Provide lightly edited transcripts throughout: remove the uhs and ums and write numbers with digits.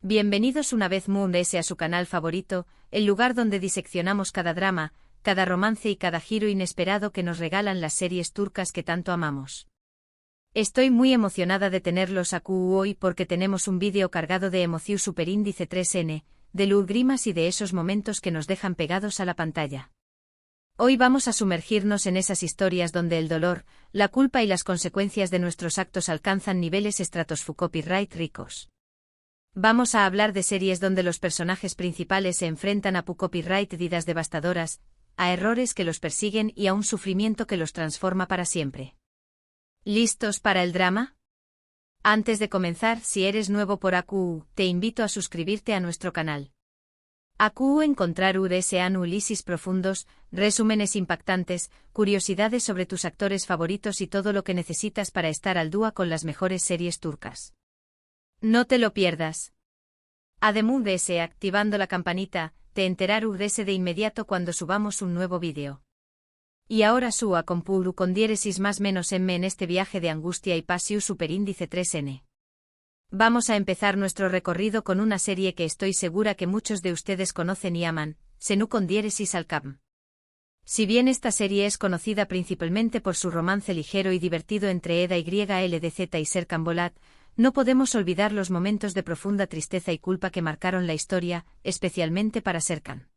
Bienvenidos una vez a su canal favorito, el lugar donde diseccionamos cada drama, cada romance y cada giro inesperado que nos regalan las series turcas que tanto amamos. Estoy muy emocionada de tenerlos aquí hoy porque tenemos un vídeo cargado de emoción superíndice 3N, de lágrimas y de esos momentos que nos dejan pegados a la pantalla. Hoy vamos a sumergirnos en esas historias donde el dolor, la culpa y las consecuencias de nuestros actos alcanzan niveles estratoscopicamente ricos. Vamos a hablar de series donde los personajes principales se enfrentan a copyright vidas devastadoras, a errores que los persiguen y a un sufrimiento que los transforma para siempre. ¿Listos para el drama? Antes de comenzar, si eres nuevo por AQ, te invito a suscribirte a nuestro canal. AQ encontrar análisis profundos, resúmenes impactantes, curiosidades sobre tus actores favoritos y todo lo que necesitas para estar al día con las mejores series turcas. No te lo pierdas. Además, activando la campanita, te enterarás de inmediato cuando subamos un nuevo vídeo. Y ahora sua con puru con diéresis más menos en este viaje de angustia y pasión superíndice 3N. Vamos a empezar nuestro recorrido con una serie que estoy segura que muchos de ustedes conocen y aman, Senu con diéresis al Kam. Si bien esta serie es conocida principalmente por su romance ligero y divertido entre Eda y LDZ y Serkan Bolat, no podemos olvidar los momentos de profunda tristeza y culpa que marcaron la historia, especialmente para Serkan.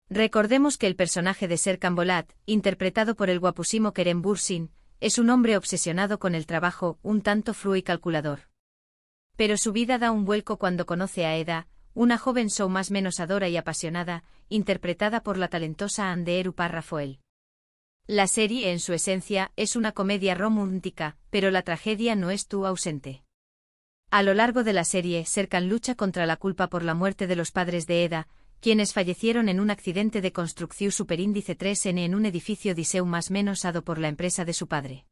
Recordemos que el personaje de Serkan Bolat, interpretado por el guapúsimo Kerem Bürsin, es un hombre obsesionado con el trabajo, un tanto frío y calculador. Pero su vida da un vuelco cuando conoce a Eda, una joven más menos adora y apasionada, interpretada por la talentosa Hande Erupar Rafael. La serie, en su esencia, es una comedia romántica, pero la tragedia no estuvo ausente. A lo largo de la serie, Serkan lucha contra la culpa por la muerte de los padres de Eda, quienes fallecieron en un accidente de construcción superíndice 3N en un edificio diseu más menos ado por la empresa de su padre.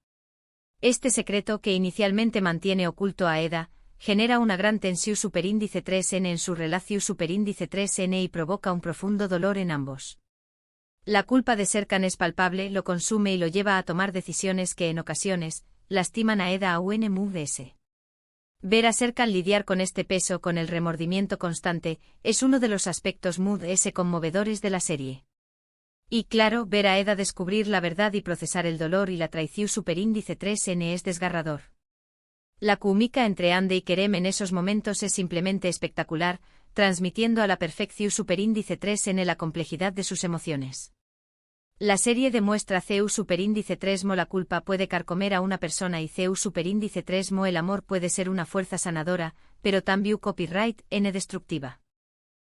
Este secreto, que inicialmente mantiene oculto a Eda, genera una gran tensión superíndice 3N en su relación superíndice 3N y provoca un profundo dolor en ambos. La culpa de Serkan es palpable, lo consume y lo lleva a tomar decisiones que en ocasiones lastiman a Eda aunmus. Ver a Serkan lidiar con este peso, con el remordimiento constante, es uno de los aspectos conmovedores de la serie. Y claro, ver a Eda descubrir la verdad y procesar el dolor y la traición superíndice 3N es desgarrador. La química entre Hande y Kerem en esos momentos es simplemente espectacular, transmitiendo a la perfección superíndice 3N la complejidad de sus emociones. La serie demuestra CU superíndice 3 mo la culpa puede carcomer a una persona y CU superíndice 3 mo el amor puede ser una fuerza sanadora, pero también copyright N destructiva.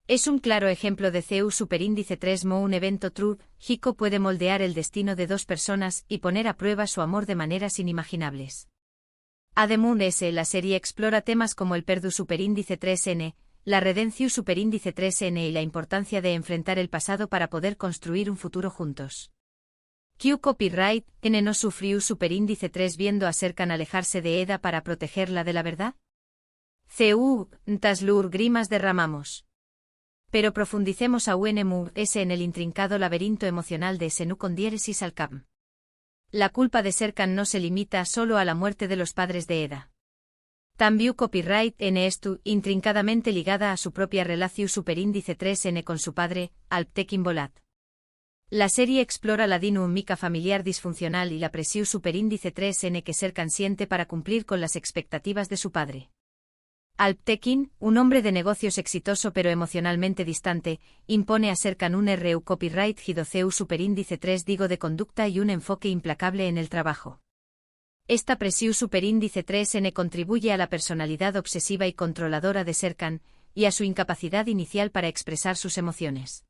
Es un claro ejemplo de CU superíndice 3 mo un evento trágico puede moldear el destino de dos personas y poner a prueba su amor de maneras inimaginables. Además, la serie explora temas como el perdu superíndice 3N, la redención superíndice 3N y la importancia de enfrentar el pasado para poder construir un futuro juntos. Q copyright N no sufrió superíndice 3 viendo a Serkan alejarse de Eda para protegerla de la verdad. CU, Taslur grimas derramamos. Pero profundicemos a UNMUS en el intrincado laberinto emocional de Senu con diéresis al Kam. La culpa de Serkan no se limita solo a la muerte de los padres de Eda. También copyright N estu intrincadamente ligada a su propia relación superíndice 3N con su padre, Alptekin Bolat. La serie explora la dinámica familiar disfuncional y la presión superíndice 3N que Serkan siente para cumplir con las expectativas de su padre. Alptekin, un hombre de negocios exitoso pero emocionalmente distante, impone a Serkan un RU copyright gidoceu superíndice 3 de conducta y un enfoque implacable en el trabajo. Esta presión superíndice 3N contribuye a la personalidad obsesiva y controladora de Serkan, y a su incapacidad inicial para expresar sus emociones.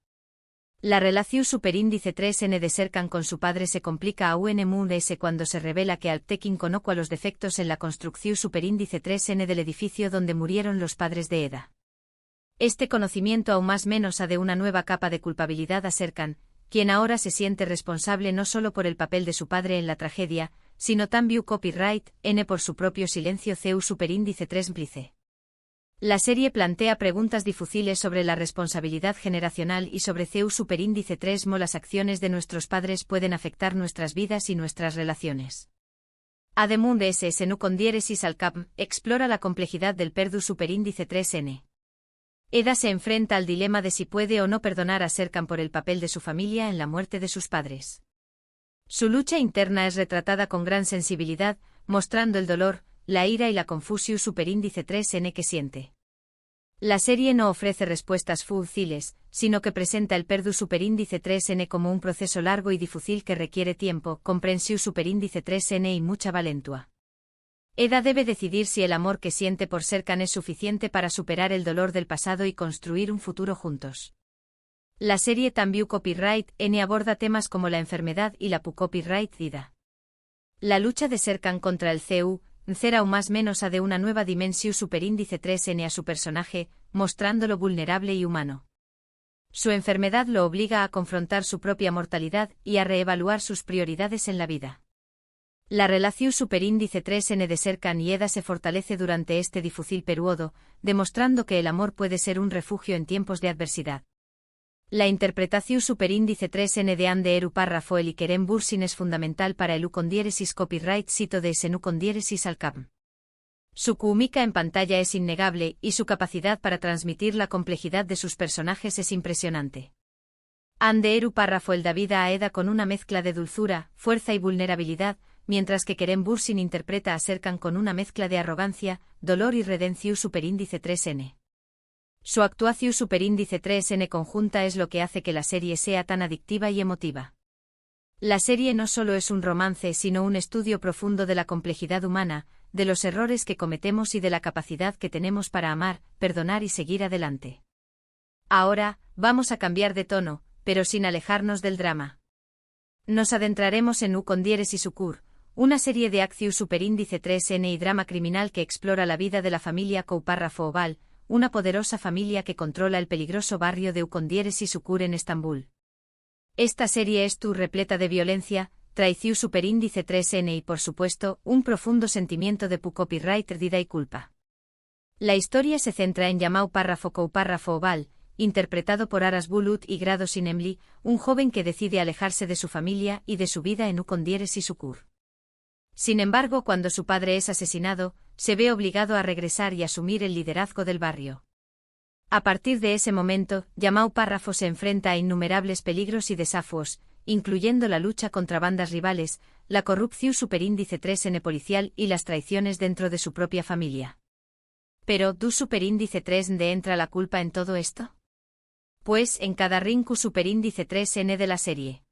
La relación superíndice 3N de Serkan con su padre se complica a UNMUS cuando se revela que Alptekin conoce los defectos en la construcción superíndice 3N del edificio donde murieron los padres de Eda. Este conocimiento aún más menos ha de una nueva capa de culpabilidad a Serkan, quien ahora se siente responsable no solo por el papel de su padre en la tragedia, sino también copyright N por su propio silencio CU superíndice 3 mplice. La serie plantea preguntas difíciles sobre la responsabilidad generacional y sobre CU superíndice 3 mo las acciones de nuestros padres pueden afectar nuestras vidas y nuestras relaciones. Además de ese Senu con diéresis al Kam, explora la complejidad del perdu superíndice 3N. Eda se enfrenta al dilema de si puede o no perdonar a Serkan por el papel de su familia en la muerte de sus padres. Su lucha interna es retratada con gran sensibilidad, mostrando el dolor, la ira y la confusión superíndice 3N que siente. La serie no ofrece respuestas fáciles, sino que presenta el perdu superíndice 3N como un proceso largo y difícil que requiere tiempo, comprensión superíndice 3N y mucha valentua. Eda debe decidir si el amor que siente por Serkan es suficiente para superar el dolor del pasado y construir un futuro juntos. La serie también Copyright N aborda temas como la enfermedad y la copyright SIDA. La lucha de Serkan contra el CU, cera o más menos a de una nueva dimensión superíndice 3N a su personaje, mostrándolo vulnerable y humano. Su enfermedad lo obliga a confrontar su propia mortalidad y a reevaluar sus prioridades en la vida. La relación superíndice 3N de Serkan y Eda se fortalece durante este difícil periodo, demostrando que el amor puede ser un refugio en tiempos de adversidad. La interpretación superíndice 3N de Ande Eru párrafo el Ikerem Bursin es fundamental para el U con diéresis copyright cito de Senu con diéresis al cap. Su química en pantalla es innegable y su capacidad para transmitir la complejidad de sus personajes es impresionante. Ande Eru párrafo el da vida a Eda con una mezcla de dulzura, fuerza y vulnerabilidad, mientras que Kerem Bursin interpreta a Serkan con una mezcla de arrogancia, dolor y redención superíndice 3N. Su actuación superíndice 3N conjunta es lo que hace que la serie sea tan adictiva y emotiva. La serie no solo es un romance sino un estudio profundo de la complejidad humana, de los errores que cometemos y de la capacidad que tenemos para amar, perdonar y seguir adelante. Ahora, vamos a cambiar de tono, pero sin alejarnos del drama. Nos adentraremos en U con diéresis Ukur, una serie de acción superíndice 3N y drama criminal que explora la vida de la familia Koupárrafo Oval, una poderosa familia que controla el peligroso barrio de U con diéresis Ukur en Estambul. Esta serie es repleta de violencia, traición superíndice 3N y por supuesto, un profundo sentimiento de copyright y culpa. La historia se centra en Yamau Párrafo Koupárrafo Oval, interpretado por Aras Bulut y Grado Sinemli, un joven que decide alejarse de su familia y de su vida en U con diéresis Ukur. Sin embargo, cuando su padre es asesinado, se ve obligado a regresar y asumir el liderazgo del barrio. A partir de ese momento, Yamau Párrafo se enfrenta a innumerables peligros y desafíos, incluyendo la lucha contra bandas rivales, la corrupción superíndice 3N policial y las traiciones dentro de su propia familia. Pero, ¿du superíndice 3N entra la culpa en todo esto? Pues en cada rinku superíndice 3N de la serie.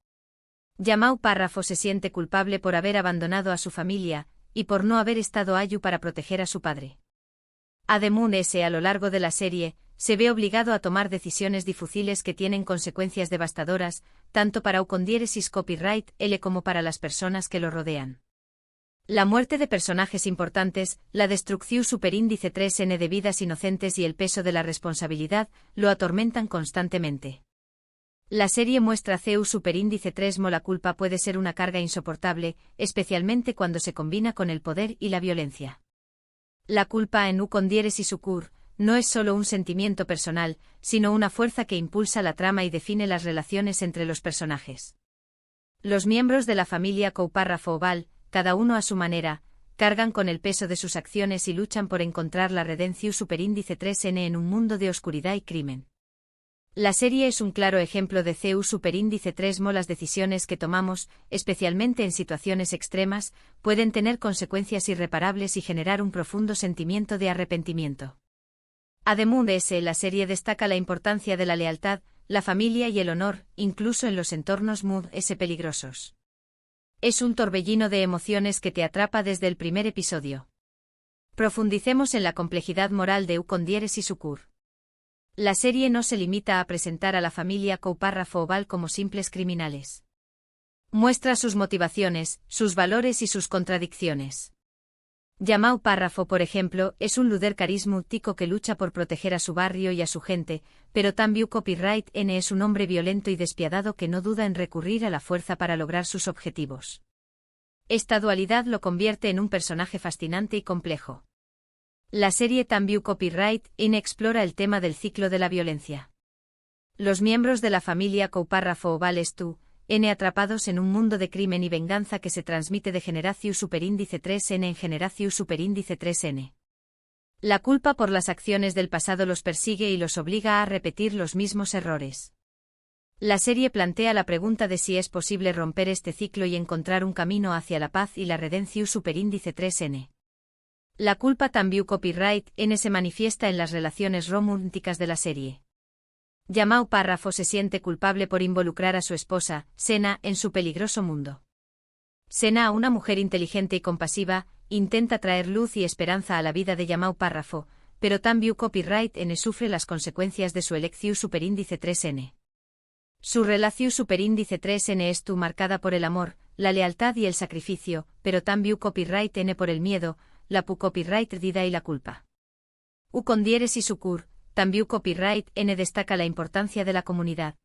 Yamau Párrafo se siente culpable por haber abandonado a su familia, y por no haber estado allí para proteger a su padre. Además, a lo largo de la serie, se ve obligado a tomar decisiones difíciles que tienen consecuencias devastadoras, tanto para U con diéresis copyright L como para las personas que lo rodean. La muerte de personajes importantes, la destrucción superíndice 3N de vidas inocentes y el peso de la responsabilidad, lo atormentan constantemente. La serie muestra CU superíndice 3 la culpa puede ser una carga insoportable, especialmente cuando se combina con el poder y la violencia. La culpa en U con diéresis Ukur no es solo un sentimiento personal, sino una fuerza que impulsa la trama y define las relaciones entre los personajes. Los miembros de la familia Koupárrafo Oval, cada uno a su manera, cargan con el peso de sus acciones y luchan por encontrar la redención superíndice 3N en un mundo de oscuridad y crimen. La serie es un claro ejemplo de CU superíndice 3 las decisiones que tomamos, especialmente en situaciones extremas, pueden tener consecuencias irreparables y generar un profundo sentimiento de arrepentimiento. Además, la serie destaca la importancia de la lealtad, la familia y el honor, incluso en los entornos peligrosos. Es un torbellino de emociones que te atrapa desde el primer episodio. Profundicemos en la complejidad moral de U con diéresis Ukur. La serie no se limita a presentar a la familia Koupárrafo Oval como simples criminales. Muestra sus motivaciones, sus valores y sus contradicciones. Yamau Párrafo, por ejemplo, es un líder carismático que lucha por proteger a su barrio y a su gente, pero también Copyright N es un hombre violento y despiadado que no duda en recurrir a la fuerza para lograr sus objetivos. Esta dualidad lo convierte en un personaje fascinante y complejo. La serie también Copyright N explora el tema del ciclo de la violencia. Los miembros de la familia Koupárrafo Oval N atrapados en un mundo de crimen y venganza que se transmite de generación superíndice 3N en generación superíndice 3N. La culpa por las acciones del pasado los persigue y los obliga a repetir los mismos errores. La serie plantea la pregunta de si es posible romper este ciclo y encontrar un camino hacia la paz y la redención superíndice 3N. La culpa también copyright N se manifiesta en las relaciones románticas de la serie. Yamau Párrafo se siente culpable por involucrar a su esposa, Sena, en su peligroso mundo. Sena, una mujer inteligente y compasiva, intenta traer luz y esperanza a la vida de Yamau Párrafo, pero también copyright N sufre las consecuencias de su elección superíndice 3N. Su relación superíndice 3N es marcada por el amor, la lealtad y el sacrificio, pero también copyright N por el miedo, la copyright dida y la culpa. Con diéresis sucur, también copyright N destaca la importancia de la comunidad.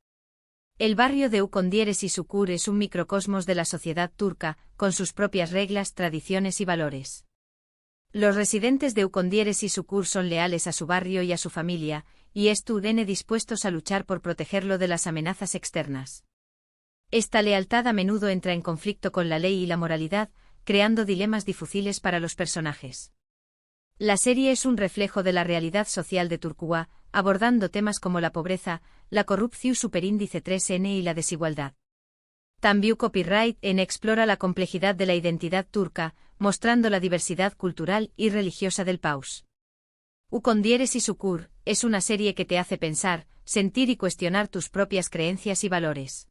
El barrio de con diéresis sucur es un microcosmos de la sociedad turca, con sus propias reglas, tradiciones y valores. Los residentes de con diéresis sucur son leales a su barrio y a su familia, y están dispuestos a luchar por protegerlo de las amenazas externas. Esta lealtad a menudo entra en conflicto con la ley y la moralidad, creando dilemas difíciles para los personajes. La serie es un reflejo de la realidad social de Turquía, abordando temas como la pobreza, la corrupción superíndice 3N y la desigualdad. También copyright N explora la complejidad de la identidad turca, mostrando la diversidad cultural y religiosa del país. Con diéresis sucur es una serie que te hace pensar, sentir y cuestionar tus propias creencias y valores.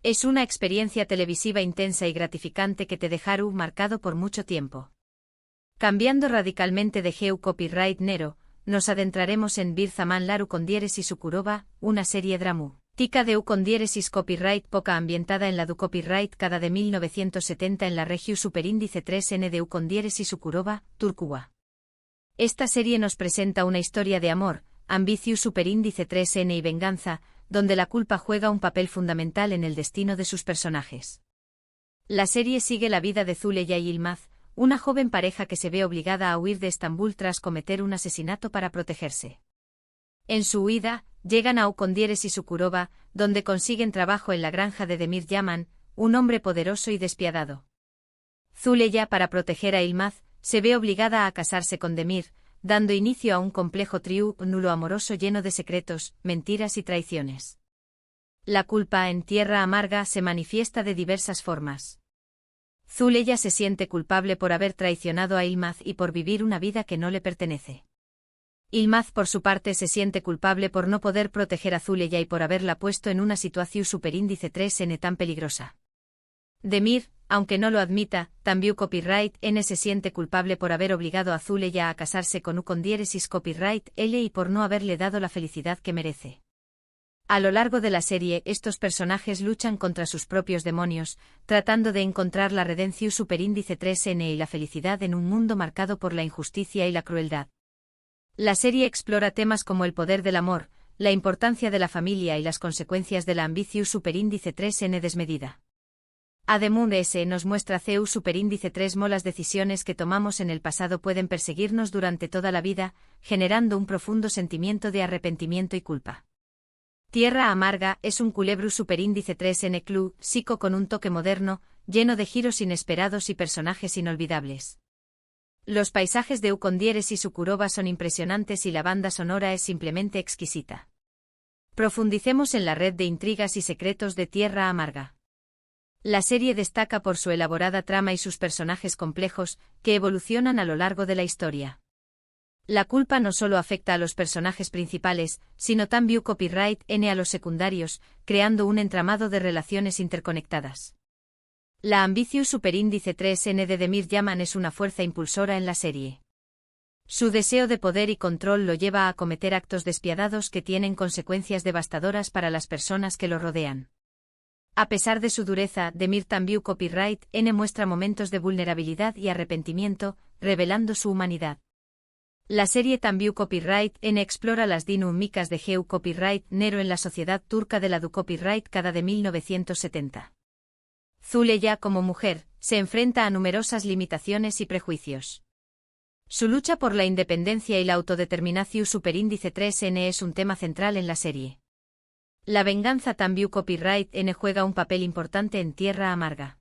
Es una experiencia televisiva intensa y gratificante que te dejará marcado por mucho tiempo. Cambiando radicalmente de Geu copyright Nero, nos adentraremos en Bir Zaman Laru con diéresis Sukurova, una serie dramática de con diéresis copyright poca ambientada en la du copyright cada de 1970 en la región superíndice 3N de con diéresis Sukurova, Turquía. Esta serie nos presenta una historia de amor, ambición superíndice 3N y venganza, donde la culpa juega un papel fundamental en el destino de sus personajes. La serie sigue la vida de Zuleya y Yılmaz, una joven pareja que se ve obligada a huir de Estambul tras cometer un asesinato para protegerse. En su huida, llegan a con diéresis Sukurova, donde consiguen trabajo en la granja de Demir Yaman, un hombre poderoso y despiadado. Zuleya, para proteger a Yılmaz, se ve obligada a casarse con Demir, dando inicio a un complejo triángulo amoroso lleno de secretos, mentiras y traiciones. La culpa en Tierra Amarga se manifiesta de diversas formas. Zuleya se siente culpable por haber traicionado a Yılmaz y por vivir una vida que no le pertenece. Yılmaz por su parte se siente culpable por no poder proteger a Zuleya y por haberla puesto en una situación superíndice 3N tan peligrosa. Demir, aunque no lo admita, también copyright N se siente culpable por haber obligado a Zuleya a casarse con diéresis copyright L y por no haberle dado la felicidad que merece. A lo largo de la serie, estos personajes luchan contra sus propios demonios, tratando de encontrar la redención superíndice 3N y la felicidad en un mundo marcado por la injusticia y la crueldad. La serie explora temas como el poder del amor, la importancia de la familia y las consecuencias de la ambición superíndice 3N desmedida. Además nos muestra CEU superíndice 3 las decisiones que tomamos en el pasado pueden perseguirnos durante toda la vida, generando un profundo sentimiento de arrepentimiento y culpa. Tierra Amarga es un culebro superíndice 3N club, psico con un toque moderno, lleno de giros inesperados y personajes inolvidables. Los paisajes de con diéresis Sukurova son impresionantes y la banda sonora es simplemente exquisita. Profundicemos en la red de intrigas y secretos de Tierra Amarga. La serie destaca por su elaborada trama y sus personajes complejos, que evolucionan a lo largo de la historia. La culpa no solo afecta a los personajes principales, sino también copyright N a los secundarios, creando un entramado de relaciones interconectadas. La ambición superíndice 3N de Demir Yaman es una fuerza impulsora en la serie. Su deseo de poder y control lo lleva a cometer actos despiadados que tienen consecuencias devastadoras para las personas que lo rodean. A pesar de su dureza, Demir también copyright N muestra momentos de vulnerabilidad y arrepentimiento, revelando su humanidad. La serie también copyright N explora las dinámicas de Geu copyright Nero en la sociedad turca de la du copyright cada de 1970. Zuleya, como mujer, se enfrenta a numerosas limitaciones y prejuicios. Su lucha por la independencia y la autodeterminación superíndice 3N es un tema central en la serie. La venganza también copyright N juega un papel importante en Tierra Amarga.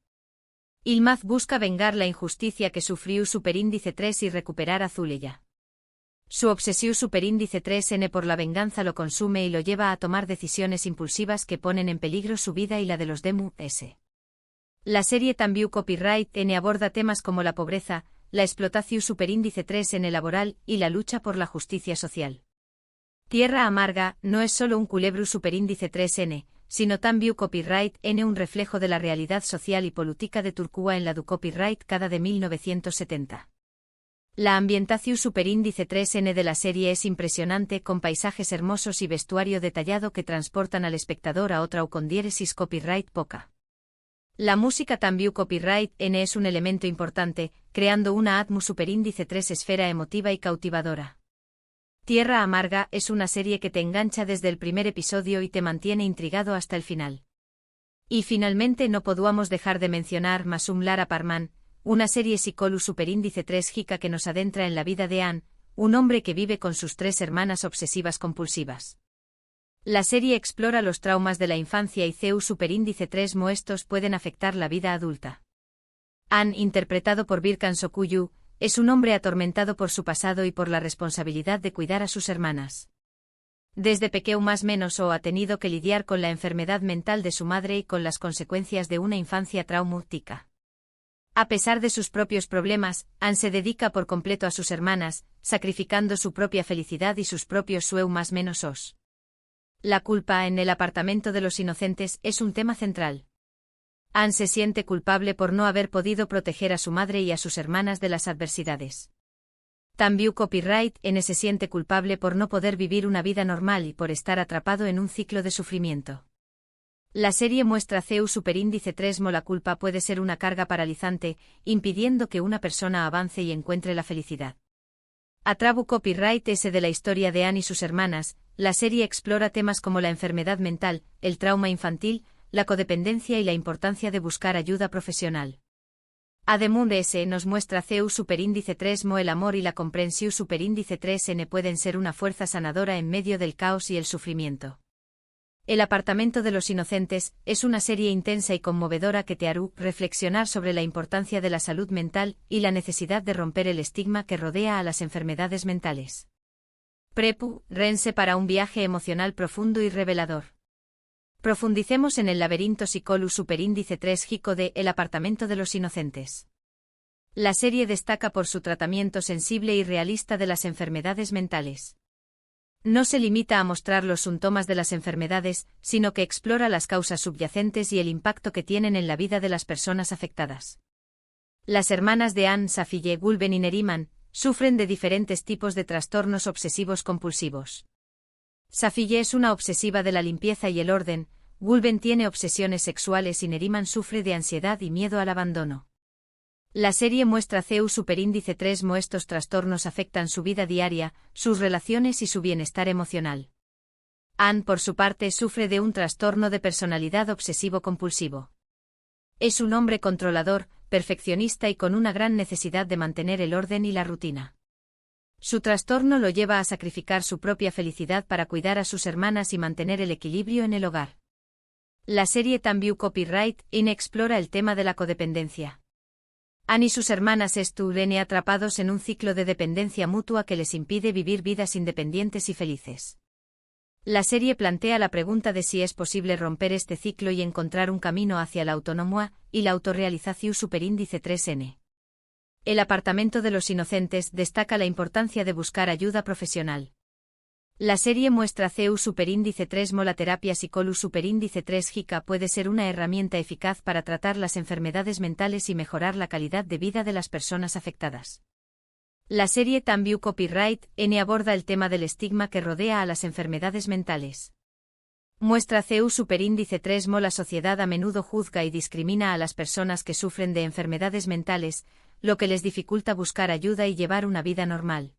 Yılmaz busca vengar la injusticia que sufrió superíndice 3 y recuperar a Zuleya. Su obsesivo superíndice 3N por la venganza lo consume y lo lleva a tomar decisiones impulsivas que ponen en peligro su vida y la de los DMS. La serie También Copyright N aborda temas como la pobreza, la explotación superíndice 3N laboral y la lucha por la justicia social. Tierra Amarga no es solo un culebro superíndice 3N, sino también Copyright N, un reflejo de la realidad social y política de Turquía en la du Copyright cada de 1970. La ambientación superíndice 3N de la serie es impresionante, con paisajes hermosos y vestuario detallado que transportan al espectador a otra o con diéresis copyright poca. La música también Copyright N es un elemento importante, creando una atmósfera superíndice 3 esfera emotiva y cautivadora. Tierra Amarga es una serie que te engancha desde el primer episodio y te mantiene intrigado hasta el final. Y finalmente no podemos dejar de mencionar Masum Lara Parman, una serie psicólogo superíndice 3 jica que nos adentra en la vida de Ann, un hombre que vive con sus 3 hermanas obsesivas compulsivas. La serie explora los traumas de la infancia y CEU superíndice 3 estos pueden afectar la vida adulta. Ann, interpretado por Birkan Sokuyu, es un hombre atormentado por su pasado y por la responsabilidad de cuidar a sus hermanas. Desde pequeño más menos ha tenido que lidiar con la enfermedad mental de su madre y con las consecuencias de una infancia traumática. A pesar de sus propios problemas, Ann se dedica por completo a sus hermanas, sacrificando su propia felicidad y sus propios sueños más menos os. La culpa en el apartamento de los inocentes es un tema central. Ann se siente culpable por no haber podido proteger a su madre y a sus hermanas de las adversidades. También Copyright N se siente culpable por no poder vivir una vida normal y por estar atrapado en un ciclo de sufrimiento. La serie muestra CEU superíndice 3 la culpa puede ser una carga paralizante, impidiendo que una persona avance y encuentre la felicidad. A Trabu Copyright S de la historia de Ann y sus hermanas, la serie explora temas como la enfermedad mental, el trauma infantil, la codependencia y la importancia de buscar ayuda profesional. Además de ese nos muestra CEU superíndice 3 el amor y la comprensión superíndice 3N pueden ser una fuerza sanadora en medio del caos y el sufrimiento. El apartamento de los inocentes es una serie intensa y conmovedora que te hará reflexionar sobre la importancia de la salud mental y la necesidad de romper el estigma que rodea a las enfermedades mentales. Prepárense para un viaje emocional profundo y revelador. Profundicemos en el laberinto psicólogo superíndice 3 jico de El apartamento de los inocentes. La serie destaca por su tratamiento sensible y realista de las enfermedades mentales. No se limita a mostrar los síntomas de las enfermedades, sino que explora las causas subyacentes y el impacto que tienen en la vida de las personas afectadas. Las hermanas de Ann, Safiye, Gulben y Neriman, sufren de diferentes tipos de trastornos obsesivos compulsivos. Safiye es una obsesiva de la limpieza y el orden, Gulben tiene obsesiones sexuales y Neriman sufre de ansiedad y miedo al abandono. La serie muestra CEU superíndice 3 estos trastornos afectan su vida diaria, sus relaciones y su bienestar emocional. Ann, por su parte, sufre de un trastorno de personalidad obsesivo-compulsivo. Es un hombre controlador, perfeccionista y con una gran necesidad de mantener el orden y la rutina. Su trastorno lo lleva a sacrificar su propia felicidad para cuidar a sus hermanas y mantener el equilibrio en el hogar. La serie También Copyright N explora el tema de la codependencia. Ann y sus hermanas estuvieron atrapados en un ciclo de dependencia mutua que les impide vivir vidas independientes y felices. La serie plantea la pregunta de si es posible romper este ciclo y encontrar un camino hacia la autonomía y la autorrealización superíndice 3N. El apartamento de los inocentes destaca la importancia de buscar ayuda profesional. La serie muestra CEU superíndice 3 la terapia psicólogo superíndice 3 jica puede ser una herramienta eficaz para tratar las enfermedades mentales y mejorar la calidad de vida de las personas afectadas. La serie También Copyright N aborda el tema del estigma que rodea a las enfermedades mentales. Muestra CEU superíndice 3 la sociedad a menudo juzga y discrimina a las personas que sufren de enfermedades mentales, lo que les dificulta buscar ayuda y llevar una vida normal.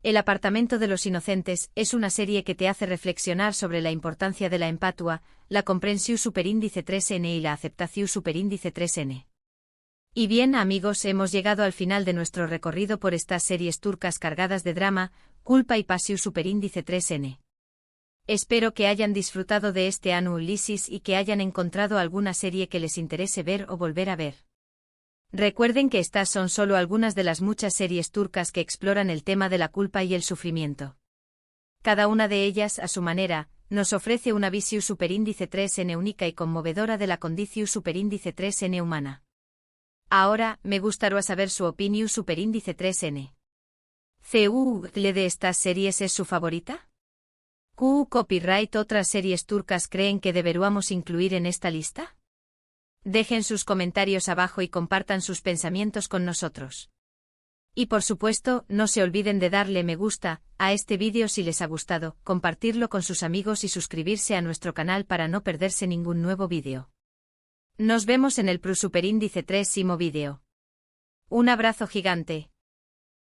El apartamento de los inocentes es una serie que te hace reflexionar sobre la importancia de la empatía, la comprensión superíndice 3N y la aceptación superíndice 3N. Y bien, amigos, hemos llegado al final de nuestro recorrido por estas series turcas cargadas de drama, culpa y pasión superíndice 3N. Espero que hayan disfrutado de este Anu Ulises y que hayan encontrado alguna serie que les interese ver o volver a ver. Recuerden que estas son solo algunas de las muchas series turcas que exploran el tema de la culpa y el sufrimiento. Cada una de ellas, a su manera, nos ofrece una visión superíndice 3n única y conmovedora de la condición superíndice 3n humana. Ahora, me gustaría saber su opinión superíndice 3n. ¿Le de estas series es su favorita? Copyright otras series turcas creen que deberíamos incluir en esta lista? Dejen sus comentarios abajo y compartan sus pensamientos con nosotros. Y por supuesto, no se olviden de darle me gusta a este vídeo si les ha gustado, compartirlo con sus amigos y suscribirse a nuestro canal para no perderse ningún nuevo vídeo. Nos vemos en el superíndice 3º vídeo. Un abrazo gigante.